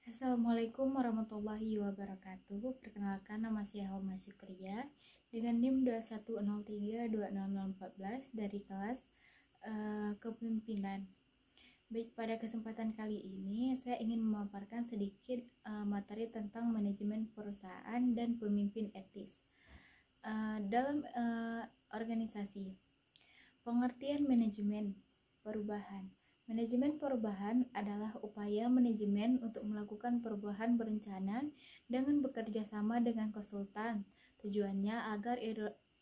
Assalamualaikum warahmatullahi wabarakatuh. Perkenalkan, nama saya Helma Syukriya dengan NIM 2103-20014 dari kelas Kepemimpinan. Baik, pada kesempatan kali ini saya ingin memaparkan sedikit materi tentang manajemen perusahaan dan pemimpin etis dalam organisasi. Pengertian manajemen perubahan. Manajemen perubahan adalah upaya manajemen untuk melakukan perubahan berencana dengan bekerja sama dengan konsultan. Tujuannya agar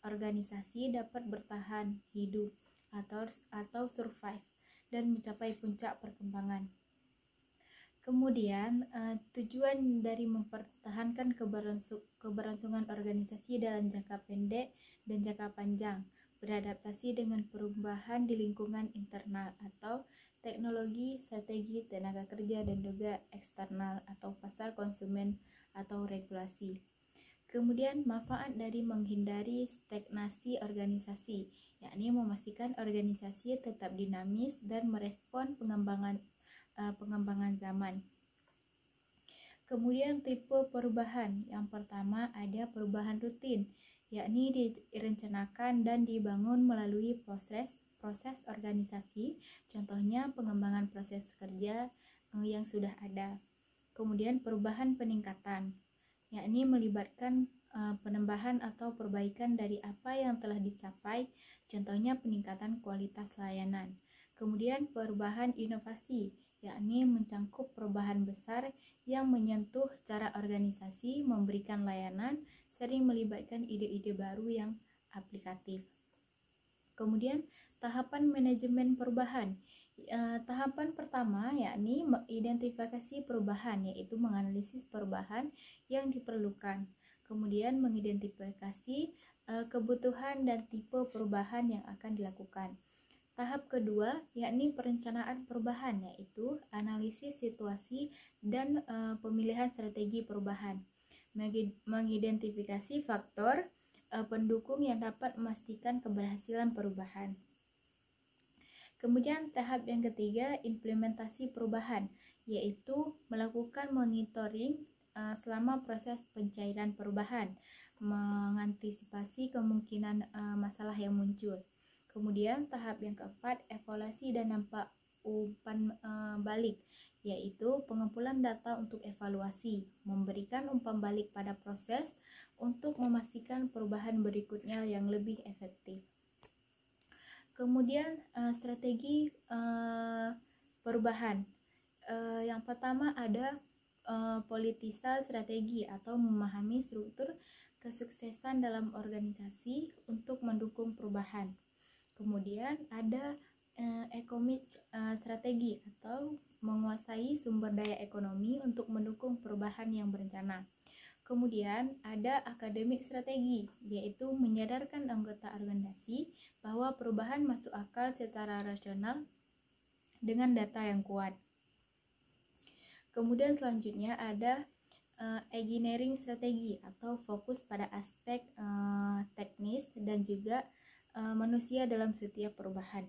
organisasi dapat bertahan hidup atau survive dan mencapai puncak perkembangan. Kemudian, tujuan dari mempertahankan keberlangsungan organisasi dalam jangka pendek dan jangka panjang, beradaptasi dengan perubahan di lingkungan internal atau teknologi, strategi, tenaga kerja, dan juga eksternal atau pasar konsumen atau regulasi. Kemudian, manfaat dari menghindari stagnasi organisasi, yakni memastikan organisasi tetap dinamis dan merespon pengembangan zaman. Kemudian tipe perubahan. Yang pertama ada perubahan rutin, yakni direncanakan dan dibangun melalui proses organisasi, contohnya pengembangan proses kerja yang sudah ada. Kemudian perubahan peningkatan, yakni melibatkan penambahan atau perbaikan dari apa yang telah dicapai, contohnya peningkatan kualitas layanan. Kemudian perubahan inovasi, yakni mencangkup perubahan besar yang menyentuh cara organisasi memberikan layanan, sering melibatkan ide-ide baru yang aplikatif. Kemudian tahapan manajemen perubahan. Tahapan pertama yakni mengidentifikasi perubahan, yaitu menganalisis perubahan yang diperlukan. Kemudian mengidentifikasi kebutuhan dan tipe perubahan yang akan dilakukan. Tahap kedua yakni perencanaan perubahan, yaitu analisis situasi dan pemilihan strategi perubahan. Mengidentifikasi faktor pendukung yang dapat memastikan keberhasilan perubahan. Kemudian tahap yang ketiga, implementasi perubahan, yaitu melakukan monitoring selama proses pencairan perubahan, mengantisipasi kemungkinan masalah yang muncul. Kemudian tahap yang keempat, evaluasi dan dampak umpan balik, yaitu pengumpulan data untuk evaluasi, memberikan umpan balik pada proses untuk memastikan perubahan berikutnya yang lebih efektif. Kemudian strategi perubahan. Yang pertama ada politisal strategi atau memahami struktur kesuksesan dalam organisasi untuk mendukung perubahan. Kemudian ada economic strategi atau menguasai sumber daya ekonomi untuk mendukung perubahan yang berencana. Kemudian ada akademik strategi, yaitu menyadarkan anggota organisasi bahwa perubahan masuk akal secara rasional dengan data yang kuat. Kemudian selanjutnya ada engineering strategi atau fokus pada aspek teknis dan juga manusia dalam setiap perubahan.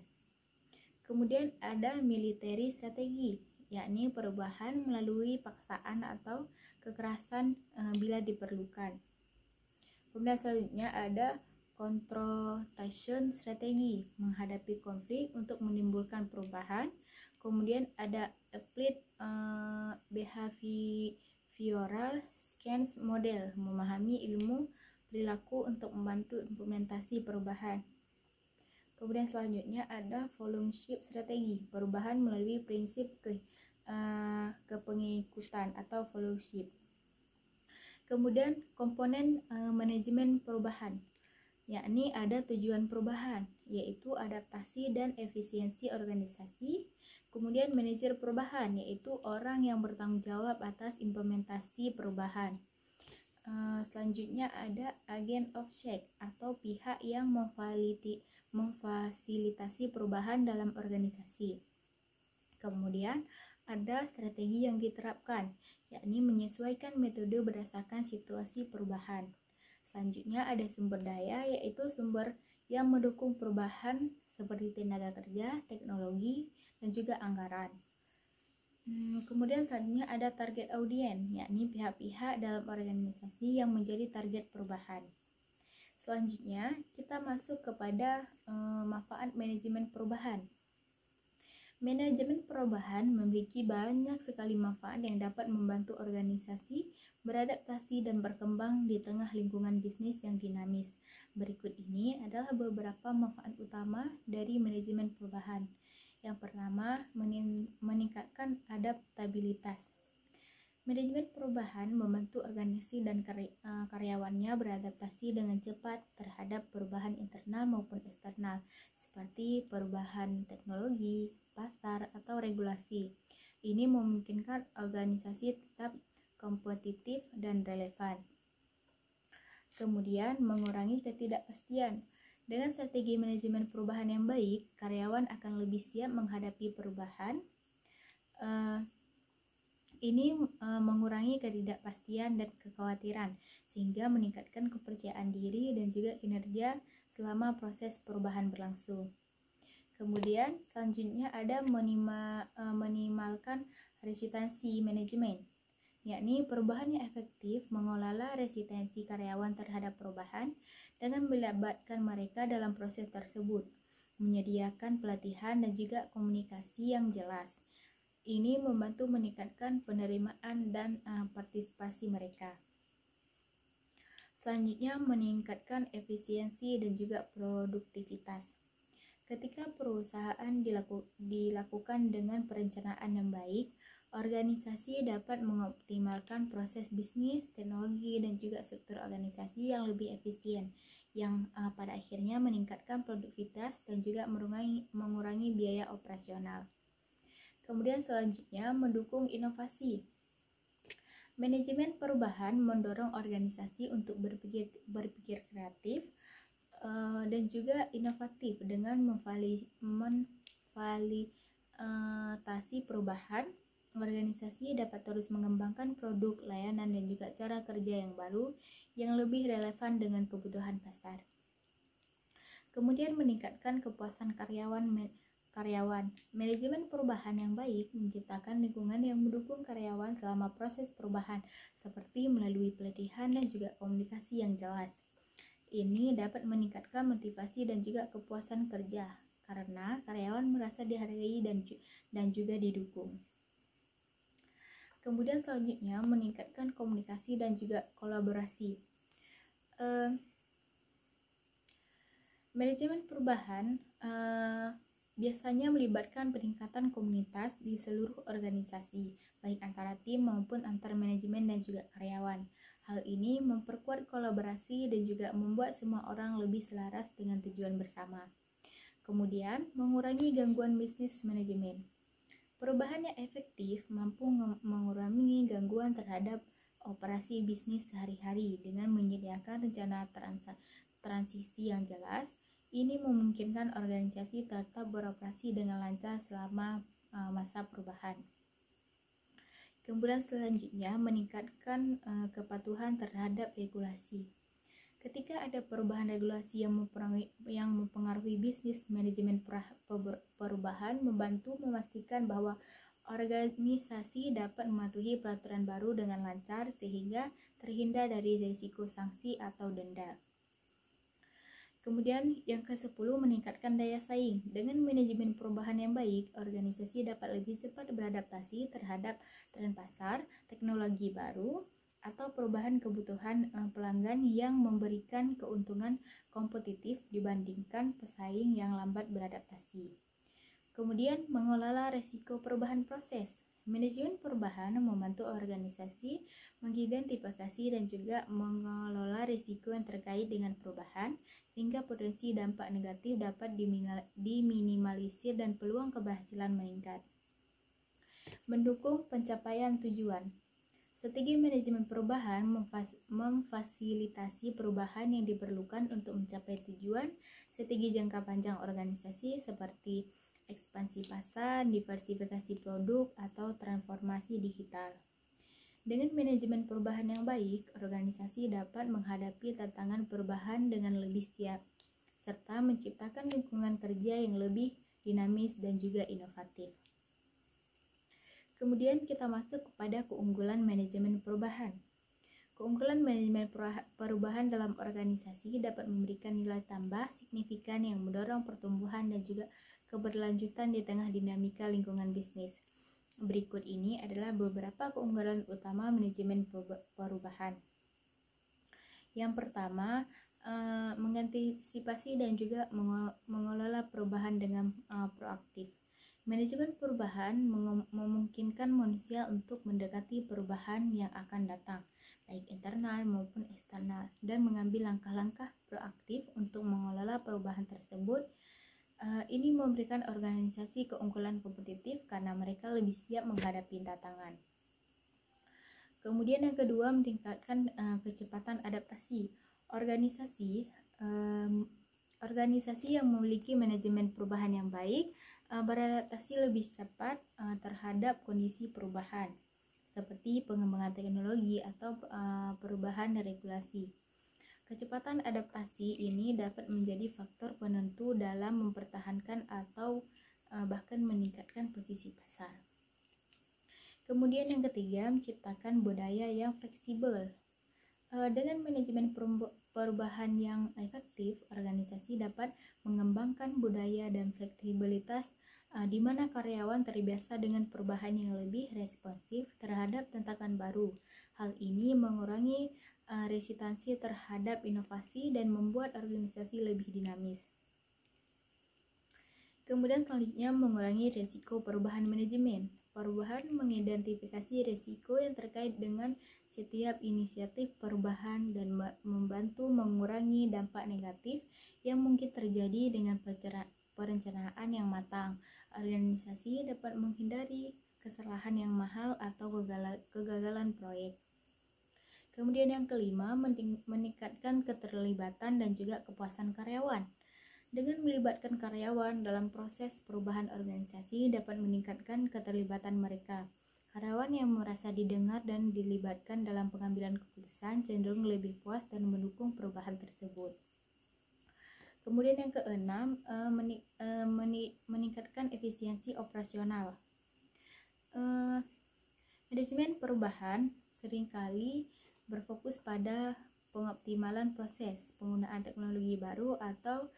Kemudian ada military strategi, yakni perubahan melalui paksaan atau kekerasan bila diperlukan. Kemudian selanjutnya ada confrontation strategi, menghadapi konflik untuk menimbulkan perubahan. Kemudian ada applied behavioral science model, memahami ilmu perilaku untuk membantu implementasi perubahan. Kemudian selanjutnya ada followership strategi, perubahan melalui prinsip kepengikutan atau followership. Kemudian komponen manajemen perubahan, yakni ada tujuan perubahan, yaitu adaptasi dan efisiensi organisasi. Kemudian manajer perubahan, yaitu orang yang bertanggung jawab atas implementasi perubahan. Selanjutnya ada agent of change atau pihak yang memfasilitasi perubahan dalam organisasi. Kemudian ada strategi yang diterapkan, yakni menyesuaikan metode berdasarkan situasi perubahan. Selanjutnya ada sumber daya, yaitu sumber yang mendukung perubahan seperti tenaga kerja, teknologi, dan juga anggaran. Kemudian selanjutnya ada target audiens, yakni pihak-pihak dalam organisasi yang menjadi target perubahan. Selanjutnya kita masuk kepada manfaat manajemen perubahan. Manajemen perubahan memiliki banyak sekali manfaat yang dapat membantu organisasi beradaptasi dan berkembang di tengah lingkungan bisnis yang dinamis. Berikut ini adalah beberapa manfaat utama dari manajemen perubahan. Yang pertama, meningkatkan adaptabilitas. Manajemen perubahan membantu organisasi dan karyawannya beradaptasi dengan cepat terhadap perubahan internal maupun eksternal, seperti perubahan teknologi, pasar, atau regulasi. Ini memungkinkan organisasi tetap kompetitif dan relevan. Kemudian, mengurangi ketidakpastian. Dengan strategi manajemen perubahan yang baik, karyawan akan lebih siap menghadapi perubahan. Ini mengurangi ketidakpastian dan kekhawatiran, sehingga meningkatkan kepercayaan diri dan juga kinerja selama proses perubahan berlangsung. Kemudian selanjutnya ada minimalkan resistensi manajemen, yakni perubahan yang efektif mengelola resistensi karyawan terhadap perubahan dengan melibatkan mereka dalam proses tersebut, menyediakan pelatihan dan juga komunikasi yang jelas. Ini membantu meningkatkan penerimaan dan partisipasi mereka. Selanjutnya, meningkatkan efisiensi dan juga produktivitas. Ketika perusahaan dilakukan dengan perencanaan yang baik, organisasi dapat mengoptimalkan proses bisnis, teknologi, dan juga struktur organisasi yang lebih efisien, yang pada akhirnya meningkatkan produktivitas dan juga mengurangi biaya operasional. Kemudian selanjutnya, mendukung inovasi. Manajemen perubahan mendorong organisasi untuk berpikir kreatif dan juga inovatif dengan memfasilitasi perubahan. Organisasi dapat terus mengembangkan produk, layanan, dan juga cara kerja yang baru yang lebih relevan dengan kebutuhan pasar. Kemudian meningkatkan kepuasan karyawan. Manajemen perubahan yang baik menciptakan lingkungan yang mendukung karyawan selama proses perubahan, seperti melalui pelatihan dan juga komunikasi yang jelas. Ini dapat meningkatkan motivasi dan juga kepuasan kerja, karena karyawan merasa dihargai dan juga didukung. Kemudian selanjutnya, meningkatkan komunikasi dan juga kolaborasi. Manajemen perubahan biasanya melibatkan peningkatan komunitas di seluruh organisasi, baik antara tim maupun antar manajemen dan juga karyawan. Hal ini memperkuat kolaborasi dan juga membuat semua orang lebih selaras dengan tujuan bersama. Kemudian, mengurangi gangguan bisnis manajemen. Perubahan yang efektif mampu mengurangi gangguan terhadap operasi bisnis sehari-hari dengan menyediakan rencana transisi yang jelas. Ini memungkinkan organisasi tetap beroperasi dengan lancar selama masa perubahan. Kemudian selanjutnya, meningkatkan kepatuhan terhadap regulasi. Ketika ada perubahan regulasi yang mempengaruhi bisnis, manajemen perubahan membantu memastikan bahwa organisasi dapat mematuhi peraturan baru dengan lancar sehingga terhindar dari risiko sanksi atau denda. Kemudian yang ke-10, meningkatkan daya saing. Dengan manajemen perubahan yang baik, organisasi dapat lebih cepat beradaptasi terhadap tren pasar, teknologi baru, atau perubahan kebutuhan pelanggan yang memberikan keuntungan kompetitif dibandingkan pesaing yang lambat beradaptasi. Kemudian, mengelola risiko perubahan proses. Manajemen perubahan membantu organisasi mengidentifikasi dan juga mengelola risiko yang terkait dengan perubahan, sehingga potensi dampak negatif dapat diminimalisir dan peluang keberhasilan meningkat. Mendukung pencapaian tujuan. Strategi manajemen perubahan memfasilitasi perubahan yang diperlukan untuk mencapai tujuan strategi jangka panjang organisasi seperti ekspansi pasar, diversifikasi produk, atau transformasi digital. Dengan manajemen perubahan yang baik, organisasi dapat menghadapi tantangan perubahan dengan lebih siap, serta menciptakan lingkungan kerja yang lebih dinamis dan juga inovatif. Kemudian kita masuk kepada keunggulan manajemen perubahan. Keunggulan manajemen perubahan dalam organisasi dapat memberikan nilai tambah signifikan yang mendorong pertumbuhan dan juga keberlanjutan di tengah dinamika lingkungan bisnis. Berikut ini adalah beberapa keunggulan utama manajemen perubahan. Yang pertama, mengantisipasi dan juga mengelola perubahan dengan proaktif. Manajemen perubahan memungkinkan manusia untuk mendekati perubahan yang akan datang, baik internal maupun eksternal, dan mengambil langkah-langkah proaktif untuk mengelola perubahan tersebut. Ini memberikan organisasi keunggulan kompetitif karena mereka lebih siap menghadapi tantangan. Kemudian yang kedua, meningkatkan kecepatan adaptasi. Organisasi yang memiliki manajemen perubahan yang baik beradaptasi lebih cepat terhadap kondisi perubahan seperti pengembangan teknologi atau perubahan regulasi. Kecepatan adaptasi ini dapat menjadi faktor penentu dalam mempertahankan atau bahkan meningkatkan posisi pasar. Kemudian yang ketiga, menciptakan budaya yang fleksibel. Dengan manajemen perubahan yang efektif, organisasi dapat mengembangkan budaya dan fleksibilitas di mana karyawan terbiasa dengan perubahan yang lebih responsif terhadap tantangan baru. Hal ini mengurangi resistansi terhadap inovasi dan membuat organisasi lebih dinamis. Kemudian selanjutnya, mengurangi risiko perubahan manajemen. Perubahan mengidentifikasi risiko yang terkait dengan setiap inisiatif perubahan dan membantu mengurangi dampak negatif yang mungkin terjadi dengan perencanaan yang matang. Organisasi dapat menghindari kesalahan yang mahal atau kegagalan proyek. Kemudian yang kelima, meningkatkan keterlibatan dan juga kepuasan karyawan. Dengan melibatkan karyawan dalam proses perubahan organisasi dapat meningkatkan keterlibatan mereka. Karyawan yang merasa didengar dan dilibatkan dalam pengambilan keputusan cenderung lebih puas dan mendukung perubahan tersebut. Kemudian yang keenam, meningkatkan efisiensi operasional. Manajemen perubahan seringkali berfokus pada pengoptimalan proses, penggunaan teknologi baru atau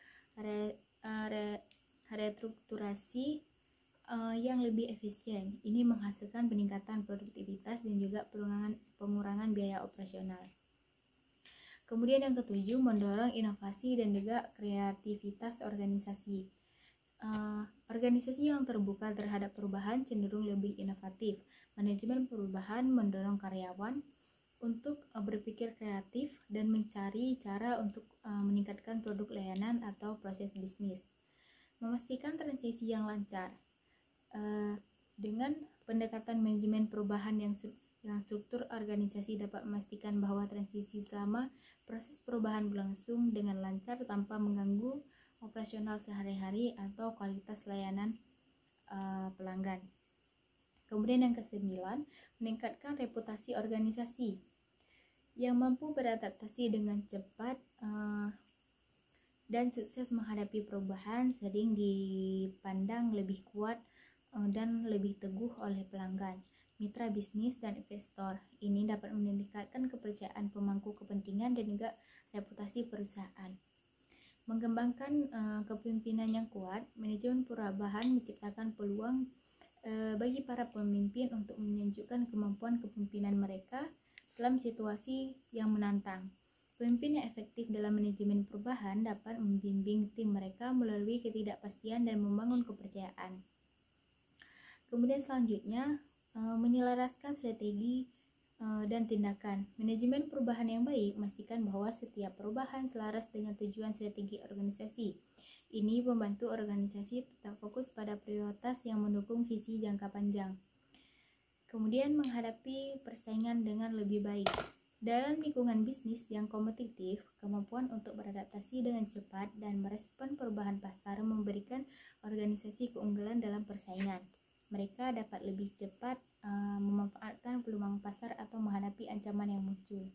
restrukturasi yang lebih efisien. Ini menghasilkan peningkatan produktivitas dan juga pengurangan biaya operasional. Kemudian yang ketujuh, mendorong inovasi dan juga kreativitas organisasi. Organisasi yang terbuka terhadap perubahan cenderung lebih inovatif. Manajemen perubahan mendorong karyawan untuk berpikir kreatif dan mencari cara untuk meningkatkan produk layanan atau proses bisnis. Memastikan transisi yang lancar. Dengan pendekatan manajemen perubahan yang struktur organisasi dapat memastikan bahwa transisi selama proses perubahan berlangsung dengan lancar tanpa mengganggu operasional sehari-hari atau kualitas layanan pelanggan. Kemudian yang kesembilan, meningkatkan reputasi organisasi. Yang mampu beradaptasi dengan cepat dan sukses menghadapi perubahan sering dipandang lebih kuat dan lebih teguh oleh pelanggan, mitra bisnis, dan investor. Ini dapat meningkatkan kepercayaan pemangku kepentingan dan juga reputasi perusahaan. Mengembangkan kepemimpinan yang kuat, manajemen perubahan menciptakan peluang bagi para pemimpin untuk menunjukkan kemampuan kepemimpinan mereka dalam situasi yang menantang. Pemimpin yang efektif dalam manajemen perubahan dapat membimbing tim mereka melalui ketidakpastian dan membangun kepercayaan. Kemudian selanjutnya, menyelaraskan strategi dan tindakan. Manajemen perubahan yang baik memastikan bahwa setiap perubahan selaras dengan tujuan strategi organisasi. Ini membantu organisasi tetap fokus pada prioritas yang mendukung visi jangka panjang. Kemudian menghadapi persaingan dengan lebih baik. Dalam lingkungan bisnis yang kompetitif, kemampuan untuk beradaptasi dengan cepat dan merespon perubahan pasar memberikan organisasi keunggulan dalam persaingan. Mereka dapat lebih cepat memanfaatkan peluang pasar atau menghadapi ancaman yang muncul.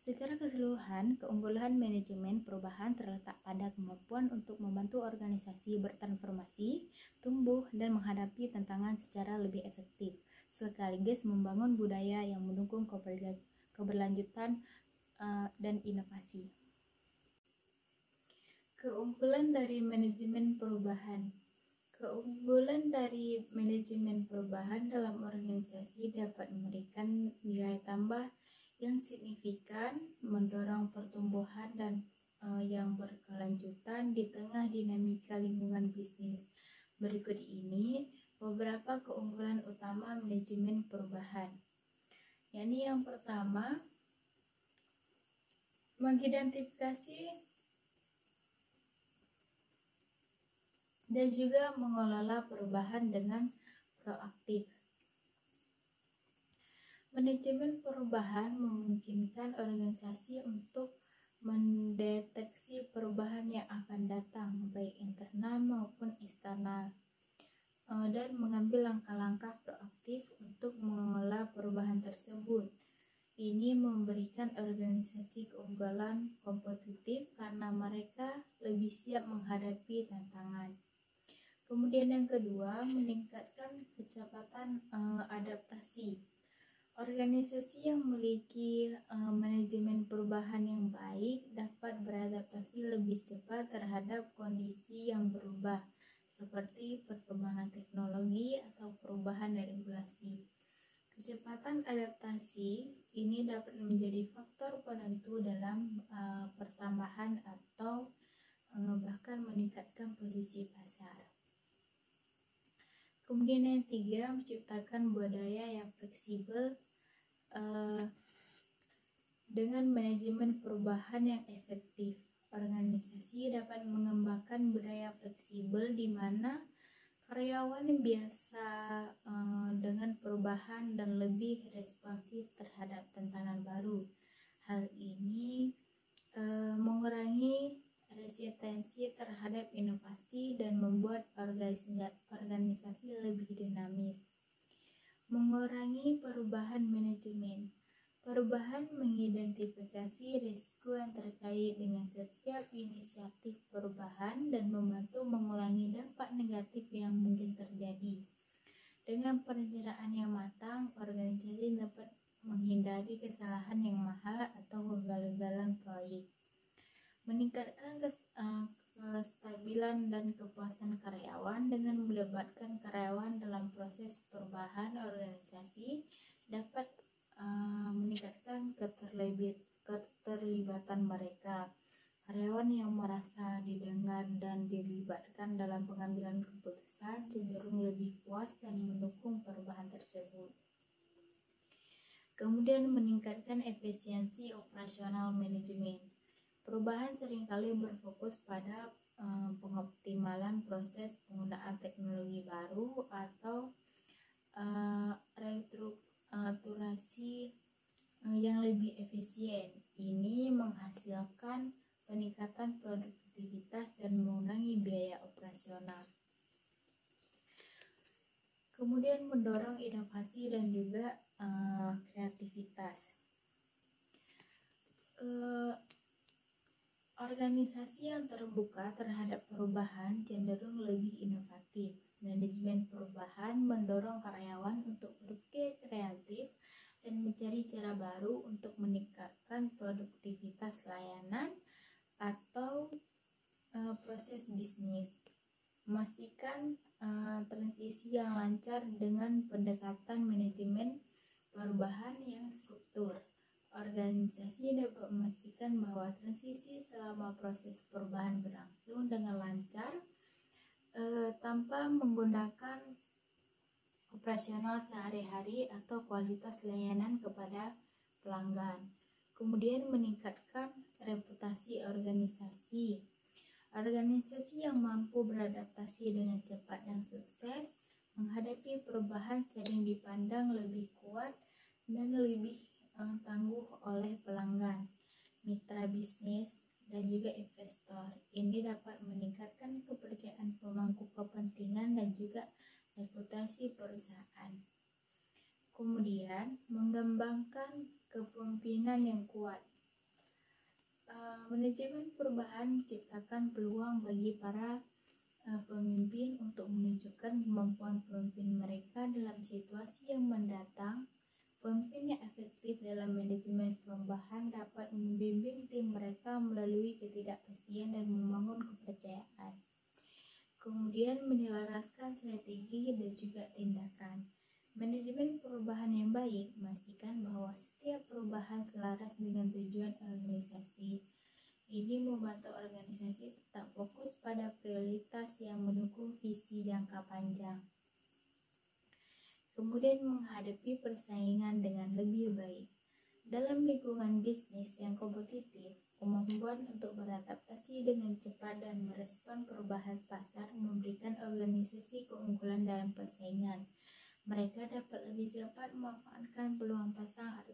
Secara keseluruhan, keunggulan manajemen perubahan terletak pada kemampuan untuk membantu organisasi bertransformasi, tumbuh, dan menghadapi tantangan secara lebih efektif, sekaligus membangun budaya yang mendukung keberlanjutan dan inovasi. Keunggulan dari manajemen perubahan. Keunggulan dari manajemen perubahan dalam organisasi dapat memberikan nilai tambah yang signifikan, mendorong pertumbuhan dan yang berkelanjutan di tengah dinamika lingkungan bisnis. Berikut ini beberapa keunggulan utama manajemen perubahan. Yakni yang pertama, mengidentifikasi dan juga mengelola perubahan dengan proaktif. Manajemen perubahan memungkinkan organisasi untuk mendeteksi perubahan yang akan datang, baik internal maupun eksternal, dan mengambil langkah-langkah proaktif untuk mengelola perubahan tersebut. Ini memberikan organisasi keunggulan kompetitif karena mereka lebih siap menghadapi tantangan. Kemudian yang kedua, meningkatkan kecepatan adaptasi. Organisasi yang memiliki manajemen perubahan yang baik dapat beradaptasi lebih cepat terhadap kondisi yang berubah, seperti perkembangan teknologi atau perubahan regulasi. Kecepatan adaptasi ini dapat menjadi faktor penentu dalam pertambahan atau bahkan meningkatkan posisi pasar. Kemudian yang ketiga, menciptakan budaya yang fleksibel dengan manajemen perubahan yang efektif. Organisasi dapat mengembangkan budaya fleksibel di mana karyawan biasa dengan perubahan dan lebih responsif terhadap tantangan baru. Hal ini mengurangi resistensi terhadap inovasi dan membuat organisasi lebih dinamis. Mengurangi perubahan manajemen. Perubahan mengidentifikasi risiko yang terkait dengan setiap inisiatif perubahan dan membantu mengurangi dampak negatif yang mungkin terjadi. Dengan perencanaan yang matang, organisasi dapat menghindari kesalahan yang mahal atau kegagalan proyek. Meningkatkan kestabilan dan kepuasan karyawan. Dengan melibatkan karyawan dalam proses perubahan organisasi dapat meningkatkan keterlibatan mereka. Karyawan yang merasa didengar dan dilibatkan dalam pengambilan keputusan cenderung lebih puas dan mendukung perubahan tersebut. Kemudian meningkatkan efisiensi operasional manajemen. Perubahan seringkali berfokus pada pengoptimalan proses penggunaan teknologi baru atau restrukturasi yang lebih efisien. Ini menghasilkan peningkatan produktivitas dan mengurangi biaya operasional. Kemudian mendorong inovasi dan juga kreativitas. Organisasi yang terbuka terhadap perubahan cenderung lebih inovatif. Manajemen perubahan mendorong karyawan untuk berpikir kreatif dan mencari cara baru untuk meningkatkan produktivitas layanan atau proses bisnis. Memastikan transisi yang lancar dengan pendekatan manajemen perubahan yang struktur. Organisasi dapat memastikan bahwa transisi selama proses perubahan berlangsung dengan lancar tanpa menggunakan operasional sehari-hari atau kualitas layanan kepada pelanggan. Kemudian meningkatkan reputasi organisasi. Organisasi yang mampu beradaptasi dengan cepat dan sukses menghadapi perubahan sering dipandang lebih kuat dan lebih tangguh oleh pelanggan, mitra bisnis, dan juga investor. Ini dapat meningkatkan kepercayaan pemangku kepentingan dan juga reputasi perusahaan. Kemudian mengembangkan kepemimpinan yang kuat. Manajemen perubahan menciptakan peluang bagi para pemimpin untuk menunjukkan kemampuan pemimpin mereka dalam situasi yang mendatang. Pemimpin yang efektif dalam manajemen perubahan dapat membimbing tim mereka melalui ketidakpastian dan membangun kepercayaan. Kemudian menyelaraskan strategi dan juga tindakan. Manajemen perubahan yang baik memastikan bahwa setiap perubahan selaras dengan tujuan organisasi. Ini membantu organisasi tetap fokus pada prioritas yang mendukung visi jangka panjang. Kemudian menghadapi persaingan dengan lebih baik. Dalam lingkungan bisnis yang kompetitif, kemampuan untuk beradaptasi dengan cepat dan merespon perubahan pasar memberikan organisasi keunggulan dalam persaingan. Mereka dapat lebih cepat memanfaatkan peluang pasar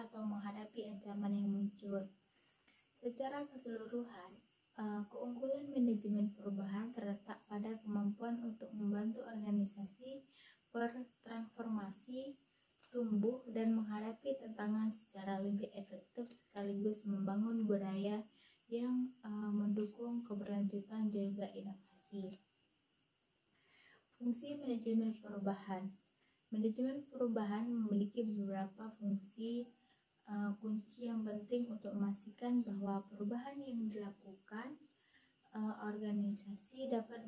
atau menghadapi ancaman yang muncul. Secara keseluruhan, keunggulan manajemen perubahan terletak pada kemampuan untuk membantu organisasi bertransformasi, tumbuh, dan menghadapi tantangan secara lebih efektif sekaligus membangun budaya yang mendukung keberlanjutan juga inovasi. Fungsi manajemen perubahan. Manajemen perubahan memiliki beberapa fungsi kunci yang penting untuk memastikan bahwa perubahan yang dilakukan organisasi dapat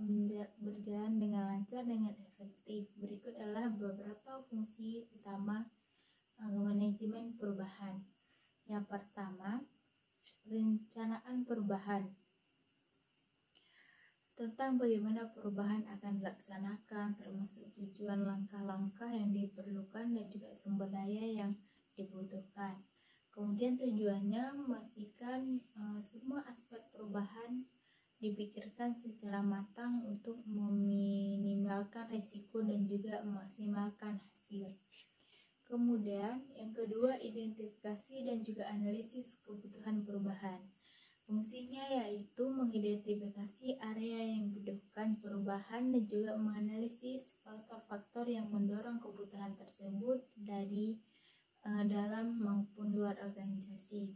berjalan dengan lancar dan efektif. Berikut adalah beberapa fungsi utama manajemen perubahan. Yang pertama, perencanaan perubahan. Tentang bagaimana perubahan akan dilaksanakan, termasuk tujuan langkah-langkah yang diperlukan dan juga sumber daya yang dibutuhkan. Kemudian tujuannya memastikan semua aspek perubahan dipikirkan secara matang untuk meminimalkan risiko dan juga memaksimalkan hasil. Kemudian yang kedua, identifikasi dan juga analisis kebutuhan perubahan. Fungsinya yaitu mengidentifikasi area yang membutuhkan perubahan dan juga menganalisis faktor-faktor yang mendorong kebutuhan tersebut dari dalam maupun luar organisasi.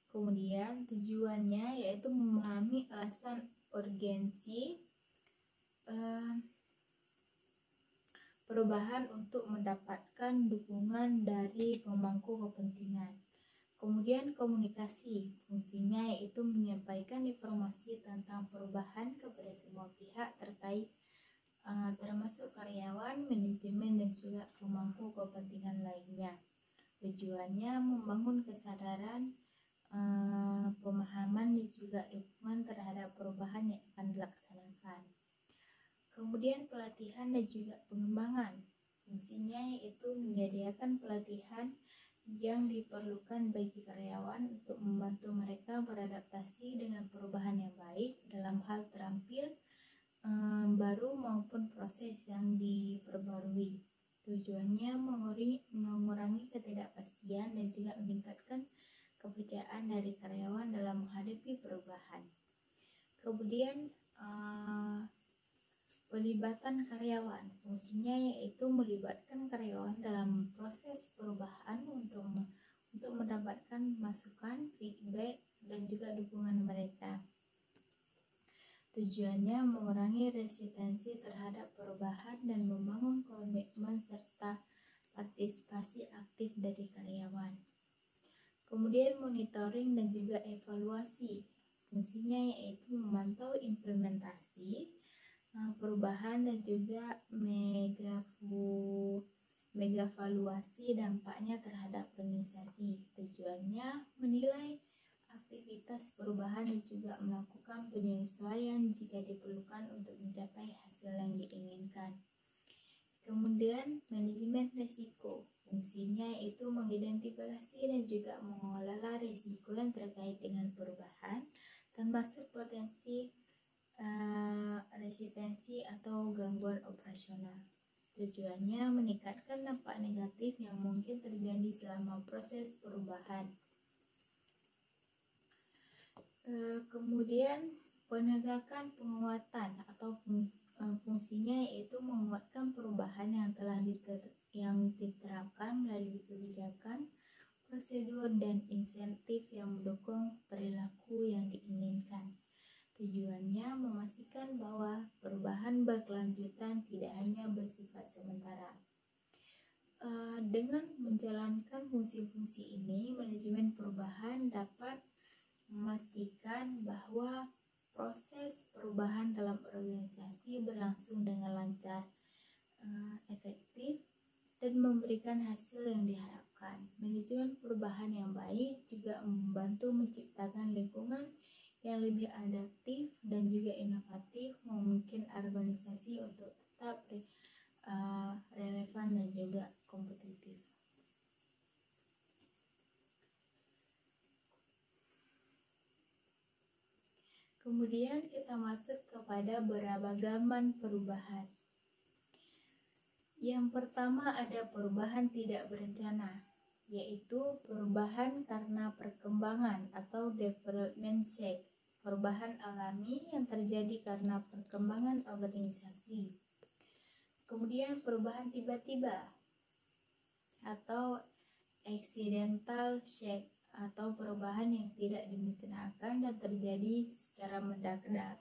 Kemudian tujuannya yaitu memahami alasan urgensi perubahan untuk mendapatkan dukungan dari pemangku kepentingan. Kemudian komunikasi, fungsinya yaitu menyampaikan informasi tentang perubahan kepada semua pihak terkait termasuk karyawan, manajemen, dan juga pemangku kepentingan lainnya. Tujuannya membangun kesadaran, pemahaman, dan juga dukungan terhadap perubahan yang akan dilaksanakan. Kemudian pelatihan dan juga pengembangan. Fungsinya yaitu menyediakan pelatihan yang diperlukan bagi karyawan untuk membantu mereka beradaptasi dengan perubahan yang baik dalam hal terampil baru maupun proses yang diperbarui. Tujuannya mengurangi ketidakpastian dan juga meningkatkan kepercayaan dari karyawan dalam menghadapi perubahan. Kemudian pelibatan karyawan, fungsinya yaitu melibatkan karyawan dalam proses perubahan untuk mendapatkan masukan, feedback, dan juga dukungan mereka. Tujuannya mengurangi resistensi terhadap perubahan dan membangun komitmen serta partisipasi aktif dari karyawan. Kemudian monitoring dan juga evaluasi. Fungsinya yaitu memantau implementasi perubahan dan juga megavaluasi dampaknya terhadap organisasi. Tujuannya menilai aktivitas perubahan dan juga melakukan penyesuaian jika diperlukan untuk mencapai hasil yang diinginkan. Kemudian manajemen risiko, fungsinya yaitu mengidentifikasi dan juga mengelola risiko yang terkait dengan perubahan, termasuk potensi resistensi atau gangguan operasional. Tujuannya meningkatkan dampak negatif yang mungkin terjadi selama proses perubahan. Kemudian penegakan penguatan atau fungsinya yaitu menguatkan perubahan yang telah diterapkan melalui kebijakan, prosedur dan insentif yang mendukung perilaku yang diinginkan. Tujuannya memastikan bahwa perubahan berkelanjutan tidak hanya bersifat sementara. Dengan menjalankan fungsi-fungsi ini, manajemen perubahan dapat memastikan bahwa proses perubahan dalam organisasi berlangsung dengan lancar, efektif, dan memberikan hasil yang diharapkan. Manajemen perubahan yang baik juga membantu menciptakan lingkungan yang lebih adaptif dan juga inovatif, memungkinkan organisasi untuk tetap relevan dan juga kompetitif. Kemudian kita masuk kepada beragamaman perubahan. Yang pertama ada perubahan tidak berencana, yaitu perubahan karena perkembangan atau development shock, perubahan alami yang terjadi karena perkembangan organisasi. Kemudian perubahan tiba-tiba atau accidental shock, atau perubahan yang tidak direncanakan dan terjadi secara mendadak.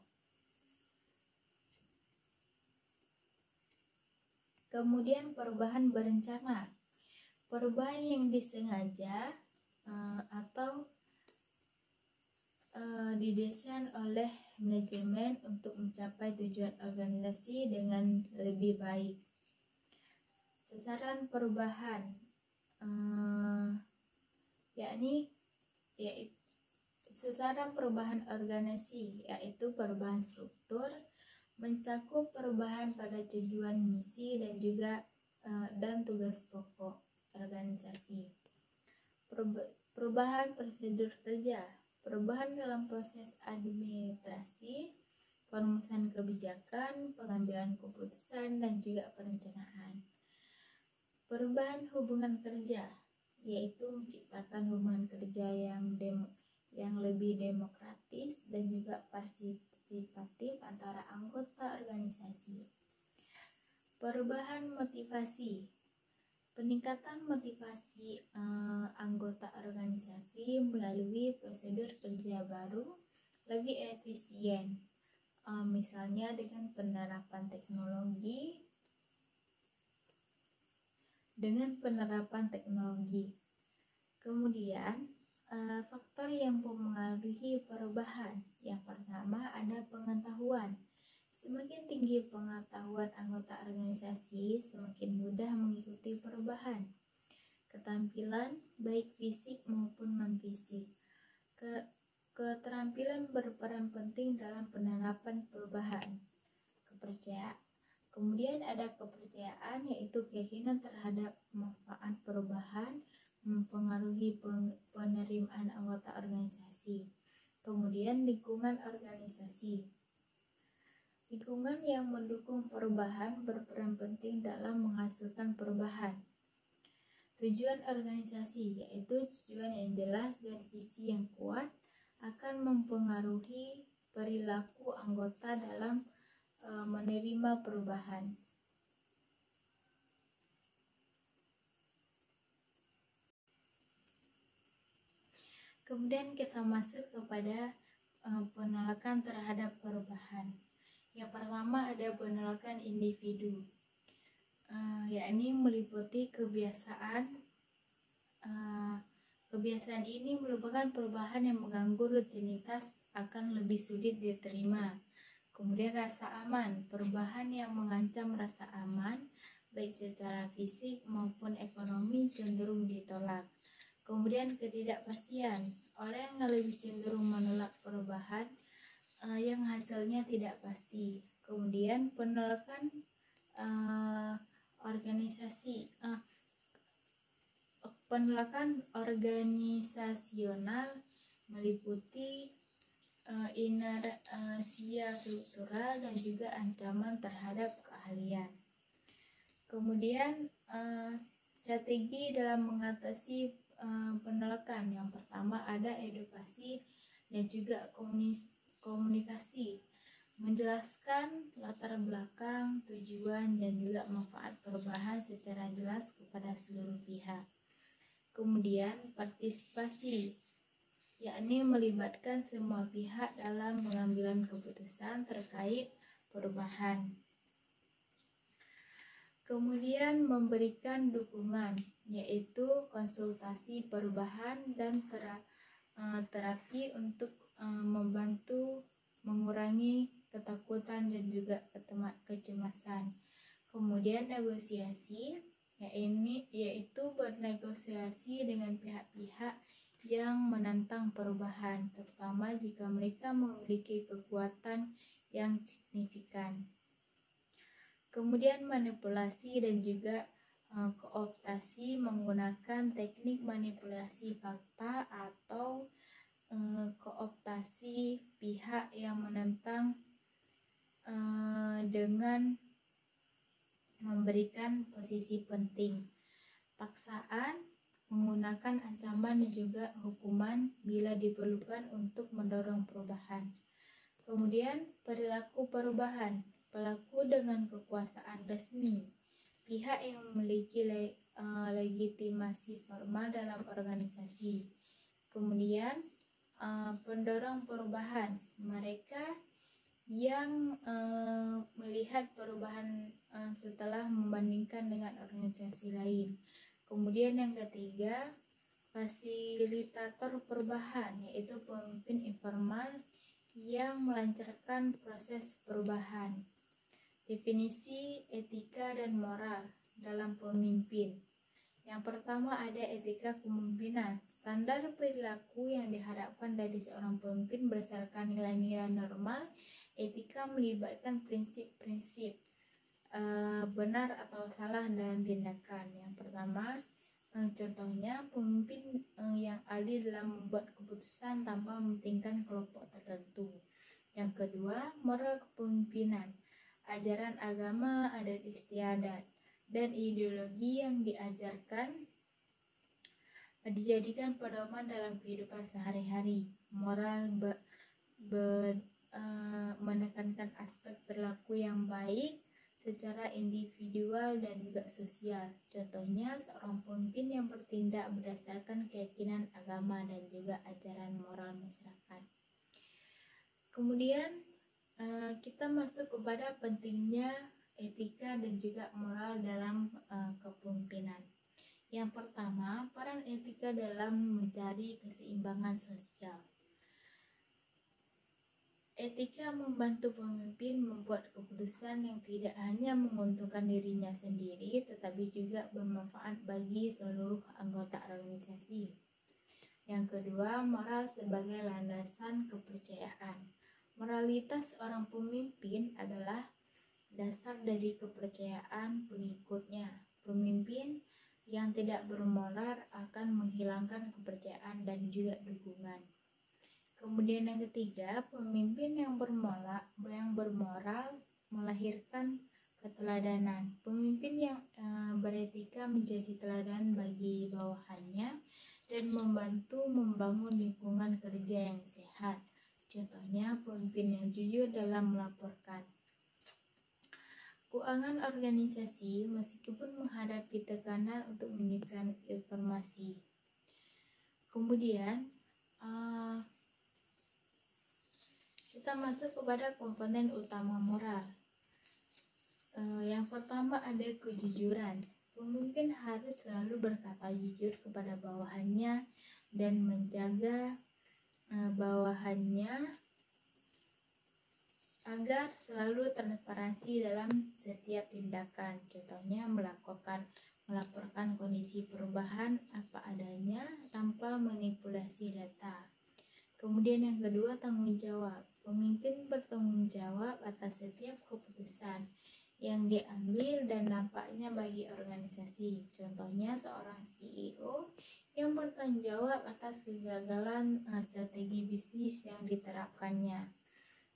Kemudian perubahan berencana, perubahan yang disengaja atau didesain oleh manajemen untuk mencapai tujuan organisasi dengan lebih baik. Sasaran perubahan yaitu sasaran perubahan organisasi, yaitu perubahan struktur, mencakup perubahan pada tujuan, misi, dan juga dan tugas pokok organisasi. Perubahan prosedur kerja, perubahan dalam proses administrasi, perumusan kebijakan, pengambilan keputusan, dan juga perencanaan. Perubahan hubungan kerja, yaitu menciptakan hubungan kerja yang lebih demokratis dan juga partisipatif antara anggota organisasi. Perubahan motivasi, peningkatan motivasi anggota organisasi melalui prosedur kerja baru lebih efisien, misalnya dengan penerapan teknologi. Kemudian faktor yang mempengaruhi perubahan. Yang pertama ada pengetahuan. Semakin tinggi pengetahuan anggota organisasi, semakin mudah mengikuti perubahan. Keterampilan baik fisik maupun non-fisik. Keterampilan berperan penting dalam penerapan perubahan. Kemudian ada kepercayaan, yaitu keyakinan terhadap manfaat perubahan mempengaruhi penerimaan anggota organisasi. Kemudian lingkungan organisasi. Lingkungan yang mendukung perubahan berperan penting dalam menghasilkan perubahan. Tujuan organisasi, yaitu tujuan yang jelas dan visi yang kuat, akan mempengaruhi perilaku anggota dalam menerima perubahan. Kemudian kita masuk kepada penolakan terhadap perubahan. Yang pertama ada penolakan individu, yakni meliputi kebiasaan. Kebiasaan ini merupakan perubahan yang mengganggu rutinitas, akan lebih sulit diterima. Kemudian rasa aman, perubahan yang mengancam rasa aman, baik secara fisik maupun ekonomi, cenderung ditolak. Kemudian ketidakpastian, orang yang lebih cenderung menolak perubahan yang hasilnya tidak pasti. Kemudian penolakan penolakan organisasional meliputi inersia struktural dan juga ancaman terhadap keahlian. Kemudian strategi dalam mengatasi penolakan, yang pertama ada edukasi dan juga komunikasi, menjelaskan latar belakang, tujuan, dan juga manfaat perubahan secara jelas kepada seluruh pihak. Kemudian partisipasi, yakni melibatkan semua pihak dalam pengambilan keputusan terkait perubahan. Kemudian memberikan dukungan, yaitu konsultasi perubahan dan terapi untuk membantu mengurangi ketakutan dan juga kecemasan. Kemudian negosiasi, yaitu bernegosiasi dengan pihak-pihak yang menentang perubahan, terutama jika mereka memiliki kekuatan yang signifikan. Kemudian manipulasi dan juga kooptasi, menggunakan teknik manipulasi fakta atau kooptasi pihak yang menentang dengan memberikan posisi penting. Paksaan, menggunakan ancaman dan juga hukuman bila diperlukan untuk mendorong perubahan. Kemudian perilaku perubahan, pelaku dengan kekuasaan resmi, pihak yang memiliki legitimasi formal dalam organisasi. Kemudian pendorong perubahan, mereka yang melihat perubahan setelah membandingkan dengan organisasi lain. Kemudian yang ketiga, fasilitator perubahan, yaitu pemimpin informal yang melancarkan proses perubahan. Definisi etika dan moral dalam pemimpin. Yang pertama ada etika kepemimpinan. Standar perilaku yang diharapkan dari seorang pemimpin berdasarkan nilai-nilai normal. Etika melibatkan prinsip-prinsip benar atau salah dalam tindakan. Yang pertama, contohnya pemimpin yang adil dalam membuat keputusan tanpa mementingkan kelompok tertentu. Yang kedua, moral kepemimpinan, ajaran agama, adat istiadat, dan ideologi yang diajarkan dijadikan pedoman dalam kehidupan sehari-hari. Moral menekankan aspek perilaku yang baik secara individual dan juga sosial. Contohnya, seorang pemimpin yang bertindak berdasarkan keyakinan agama dan juga ajaran moral masyarakat. Kemudian kita masuk kepada pentingnya etika dan juga moral dalam kepemimpinan. Yang pertama, peran etika dalam mencari keseimbangan sosial. Etika membantu pemimpin membuat keputusan yang tidak hanya menguntungkan dirinya sendiri, tetapi juga bermanfaat bagi seluruh anggota organisasi. Yang kedua, moral sebagai landasan kepercayaan. Moralitas seorang pemimpin adalah dasar dari kepercayaan pengikutnya. Pemimpin yang tidak bermoral akan menghilangkan kepercayaan dan juga dukungan. Kemudian yang ketiga, pemimpin yang bermoral melahirkan keteladanan. Pemimpin yang beretika menjadi teladan bagi bawahannya dan membantu membangun lingkungan kerja yang sehat. Contohnya, pemimpin yang jujur dalam melaporkan keuangan organisasi meskipun menghadapi tekanan untuk menunjukkan informasi. Kemudian kita masuk kepada komponen utama moral. Yang pertama ada kejujuran. Pemimpin harus selalu berkata jujur kepada bawahannya dan menjaga bawahannya agar selalu transparansi dalam setiap tindakan. Contohnya melaporkan kondisi perubahan apa adanya tanpa manipulasi data. Kemudian yang kedua, tanggung jawab. Pemimpin bertanggung jawab atas setiap keputusan yang diambil dan dampaknya bagi organisasi. Contohnya seorang CEO yang bertanggung jawab atas kegagalan strategi bisnis yang diterapkannya.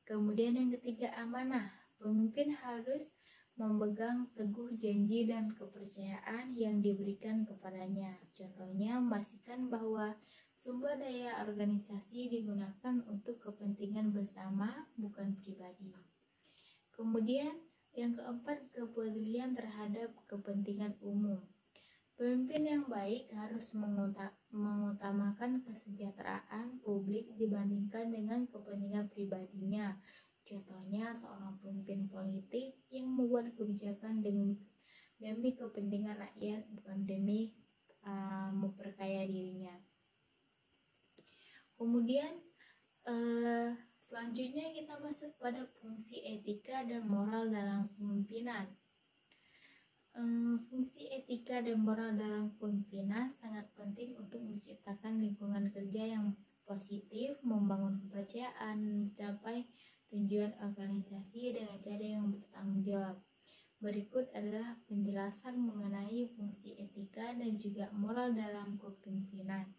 Kemudian yang ketiga, amanah. Pemimpin harus memegang teguh janji dan kepercayaan yang diberikan kepadanya. Contohnya memastikan bahwa sumber daya organisasi digunakan untuk kepentingan bersama, bukan pribadi. Kemudian yang keempat, kepedulian terhadap kepentingan umum. Pemimpin yang baik harus mengutamakan kesejahteraan publik dibandingkan dengan kepentingan pribadinya. Contohnya, seorang pemimpin politik yang membuat kebijakan demi kepentingan rakyat, bukan demi memperkaya dirinya. Kemudian selanjutnya kita masuk pada fungsi etika dan moral dalam kepemimpinan. Fungsi etika dan moral dalam kepemimpinan sangat penting untuk menciptakan lingkungan kerja yang positif, membangun kepercayaan, mencapai tujuan organisasi dengan cara yang bertanggung jawab. Berikut adalah penjelasan mengenai fungsi etika dan juga moral dalam kepemimpinan.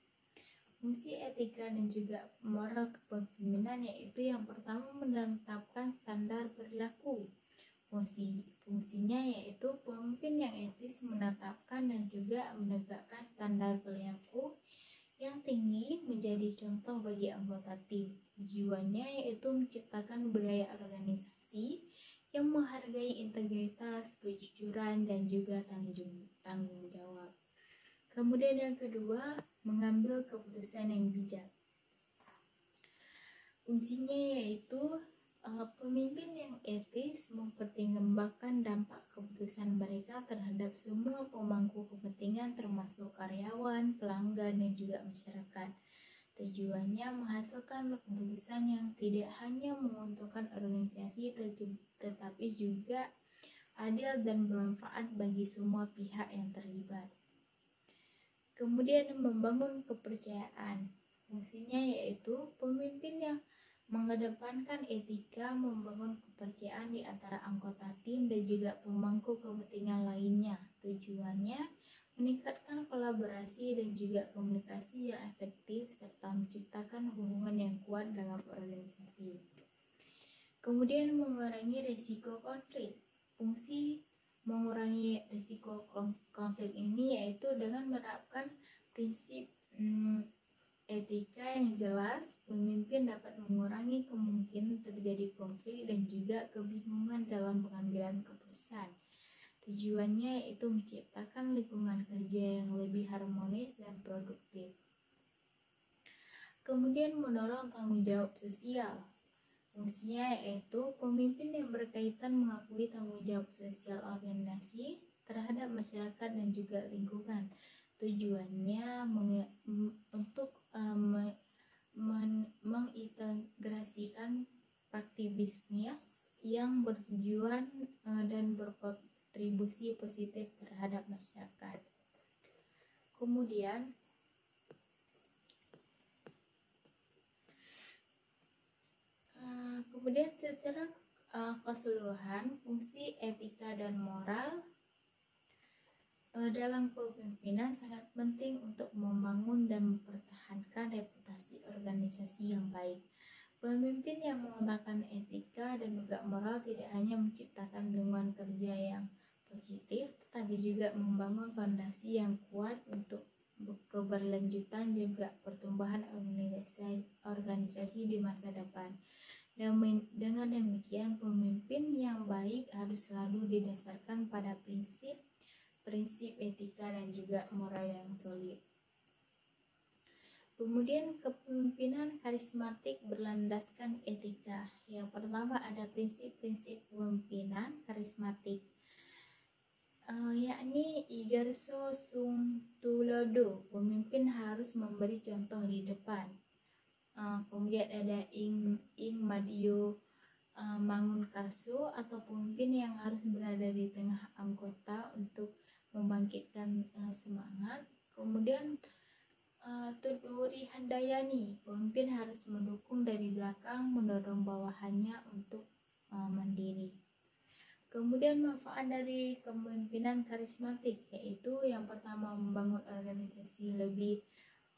Fungsi etika dan juga moral kepemimpinan yaitu yang pertama menetapkan standar perilaku. Fungsinya yaitu pemimpin yang etis menetapkan dan juga menegakkan standar perilaku yang tinggi menjadi contoh bagi anggota tim. Tujuannya yaitu menciptakan budaya organisasi yang menghargai integritas, kejujuran, dan juga tanggung jawab. Kemudian yang kedua, mengambil keputusan yang bijak. Fungsinya yaitu pemimpin yang etis mempertimbangkan dampak keputusan mereka terhadap semua pemangku kepentingan termasuk karyawan, pelanggan, dan juga masyarakat. Tujuannya menghasilkan keputusan yang tidak hanya menguntungkan organisasi tetapi juga adil dan bermanfaat bagi semua pihak yang terlibat. Kemudian membangun kepercayaan. Fungsinya yaitu pemimpin yang mengedepankan etika, membangun kepercayaan di antara anggota tim dan juga pemangku kepentingan lainnya. Tujuannya meningkatkan kolaborasi dan juga komunikasi yang efektif serta menciptakan hubungan yang kuat dalam organisasi. Kemudian mengurangi risiko konflik. Fungsi mengurangi risiko konflik ini yaitu dengan menerapkan prinsip etika yang jelas, pemimpin dapat mengurangi kemungkinan terjadi konflik dan juga kebingungan dalam pengambilan keputusan. Tujuannya yaitu menciptakan lingkungan kerja yang lebih harmonis dan produktif. Kemudian mendorong tanggung jawab sosial. Fungsinya yaitu pemimpin yang berkaitan mengakui tanggung jawab sosial organisasi terhadap masyarakat dan juga lingkungan. Tujuannya untuk mengintegrasikan praktik bisnis yang bertujuan dan berkontribusi positif terhadap masyarakat. Kemudian secara keseluruhan fungsi etika dan moral dalam kepemimpinan sangat penting untuk membangun dan mempertahankan reputasi organisasi yang baik. Pemimpin yang mengutamakan etika dan juga moral tidak hanya menciptakan lingkungan kerja yang positif, tetapi juga membangun fondasi yang kuat untuk keberlanjutan juga pertumbuhan organisasi di masa depan. Dengan demikian, pemimpin yang baik harus selalu didasarkan pada prinsip etika dan juga moral yang solid. Kemudian kepemimpinan karismatik berlandaskan etika. Yang pertama ada prinsip-prinsip kepemimpinan karismatik, yakni igarso sung tulodo, pemimpin harus memberi contoh di depan. Kemudian ada ing madio mangun karso, atau pemimpin yang harus berada di tengah anggota untuk membangkitkan semangat. Kemudian Tuduri Handayani, pemimpin harus mendukung dari belakang, mendorong bawahannya untuk mandiri. Kemudian manfaat dari kepemimpinan karismatik yaitu yang pertama membangun organisasi lebih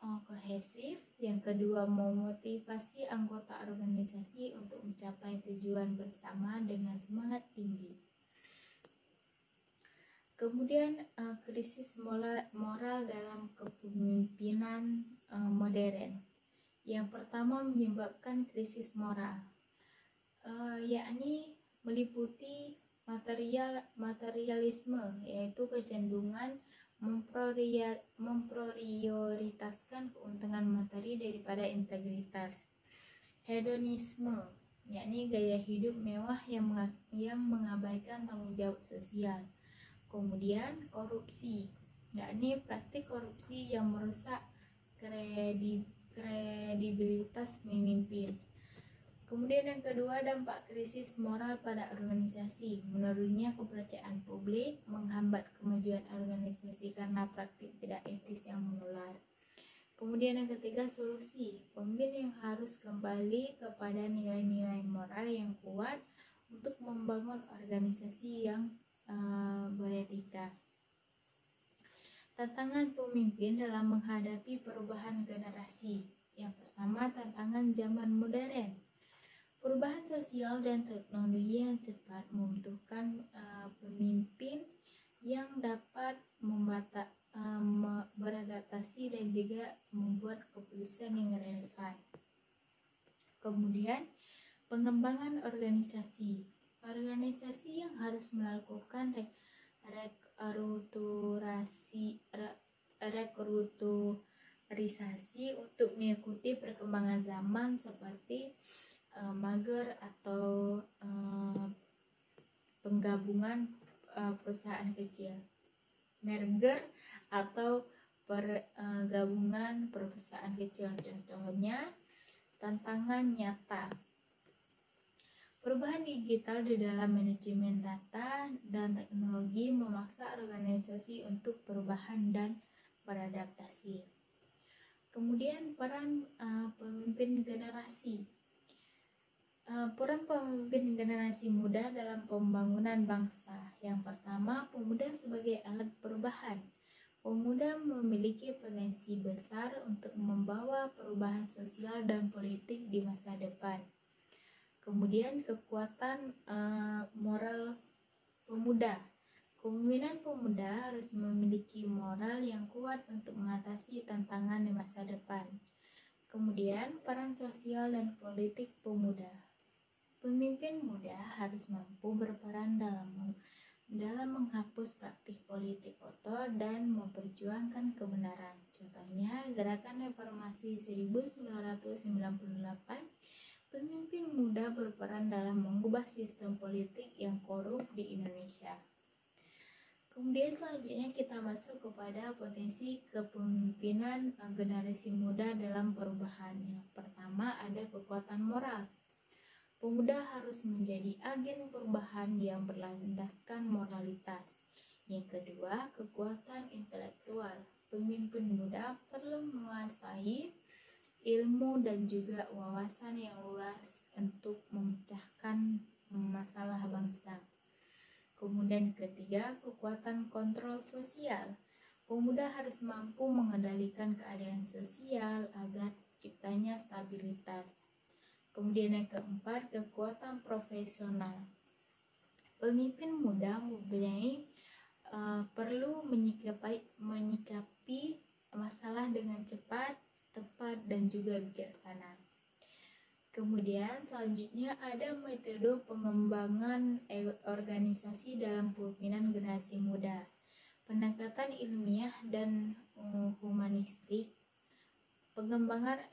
kohesif, yang kedua memotivasi anggota organisasi untuk mencapai tujuan bersama dengan semangat tinggi. Kemudian krisis moral dalam kepemimpinan modern. Yang pertama menyebabkan krisis moral, yakni meliputi materialisme, yaitu kecenderungan memprioritaskan keuntungan materi daripada integritas. Hedonisme, yakni gaya hidup mewah yang mengabaikan tanggung jawab sosial. Kemudian korupsi, yakni praktik korupsi yang merusak kredibilitas pemimpin. Kemudian yang kedua, dampak krisis moral pada organisasi. Menurunnya kepercayaan publik, menghambat kemajuan organisasi karena praktik tidak etis yang menular. Kemudian yang ketiga, solusi. Pemimpin yang harus kembali kepada nilai-nilai moral yang kuat untuk membangun organisasi yang beretika. Tantangan pemimpin dalam menghadapi perubahan generasi. Yang pertama, tantangan zaman modern. Perubahan sosial dan teknologi yang cepat membutuhkan pemimpin yang dapat beradaptasi dan juga membuat keputusan yang relevan. Kemudian, pengembangan organisasi. Organisasi yang harus melakukan rekruturisasi untuk mengikuti perkembangan zaman seperti mager atau penggabungan perusahaan kecil, merger atau pergabungan perusahaan kecil. Contohnya, tantangan nyata. Perubahan digital di dalam manajemen data dan teknologi memaksa organisasi untuk perubahan dan beradaptasi. Kemudian peran pemimpin generasi. Peran pemimpin generasi muda dalam pembangunan bangsa. Yang pertama, pemuda sebagai alat perubahan. Pemuda memiliki potensi besar untuk membawa perubahan sosial dan politik di masa depan. Kemudian kekuatan moral pemuda. Kepemimpinan pemuda harus memiliki moral yang kuat untuk mengatasi tantangan di masa depan. Kemudian peran sosial dan politik pemuda. Pemimpin muda harus mampu berperan dalam menghapus praktik politik kotor dan memperjuangkan kebenaran. Contohnya, Gerakan Reformasi 1998, pemimpin muda berperan dalam mengubah sistem politik yang korup di Indonesia. Kemudian selanjutnya kita masuk kepada potensi kepemimpinan generasi muda dalam perubahan. Yang pertama, ada kekuatan moral. Pemuda harus menjadi agen perubahan yang berlandaskan moralitas. Yang kedua, kekuatan intelektual. Pemimpin muda perlu menguasai ilmu dan juga wawasan yang luas untuk memecahkan masalah bangsa. Kemudian ketiga, kekuatan kontrol sosial. Pemuda harus mampu mengendalikan keadaan sosial agar terciptanya stabilitas. Kemudian yang keempat, kekuatan profesional. Pemimpin muda perlu menyikapi masalah dengan cepat, tepat, dan juga bijaksana. Kemudian selanjutnya ada metode pengembangan organisasi dalam kepemimpinan generasi muda. Pendekatan ilmiah dan humanistik. Pengembangan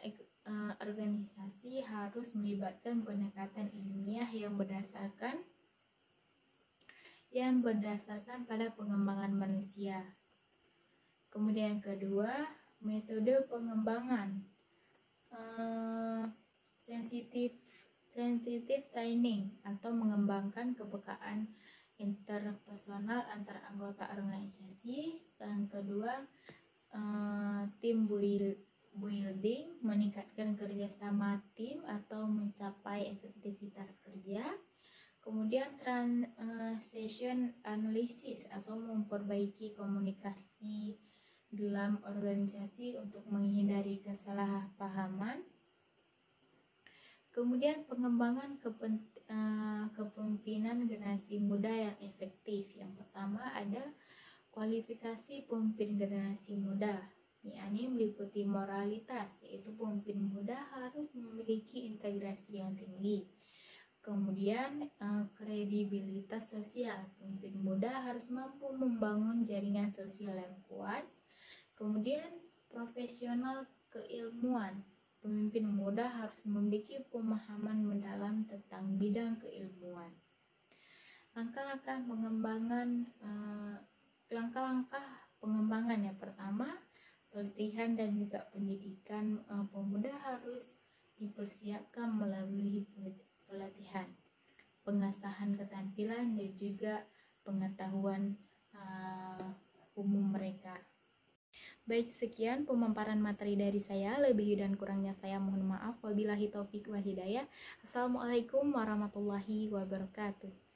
organisasi harus melibatkan pendekatan ilmiah yang berdasarkan pada pengembangan manusia. Kemudian kedua, metode pengembangan sensitive training atau mengembangkan kepekaan interpersonal antar anggota organisasi. Yang kedua, team building, meningkatkan kerjasama tim atau mencapai efektivitas kerja. Kemudian transition analysis atau memperbaiki komunikasi dalam organisasi untuk menghindari kesalahpahaman. Kemudian pengembangan kepemimpinan generasi muda yang efektif. Yang pertama ada kualifikasi pemimpin generasi muda, yakni meliputi moralitas, yaitu pemimpin muda harus memiliki integrasi yang tinggi. Kemudian kredibilitas sosial. Pemimpin muda harus mampu membangun jaringan sosial yang kuat. Kemudian profesional keilmuan. Pemimpin muda harus memiliki pemahaman mendalam tentang bidang keilmuan. Langkah-langkah pengembangan yang pertama, pelatihan dan juga pendidikan pemuda harus dipersiapkan melalui pelatihan, pengasahan keterampilan dan juga pengetahuan umum mereka. Baik, sekian pemaparan materi dari saya. Lebih dan kurangnya saya mohon maaf. Wabillahi taufik wal hidayah. Assalamualaikum warahmatullahi wabarakatuh.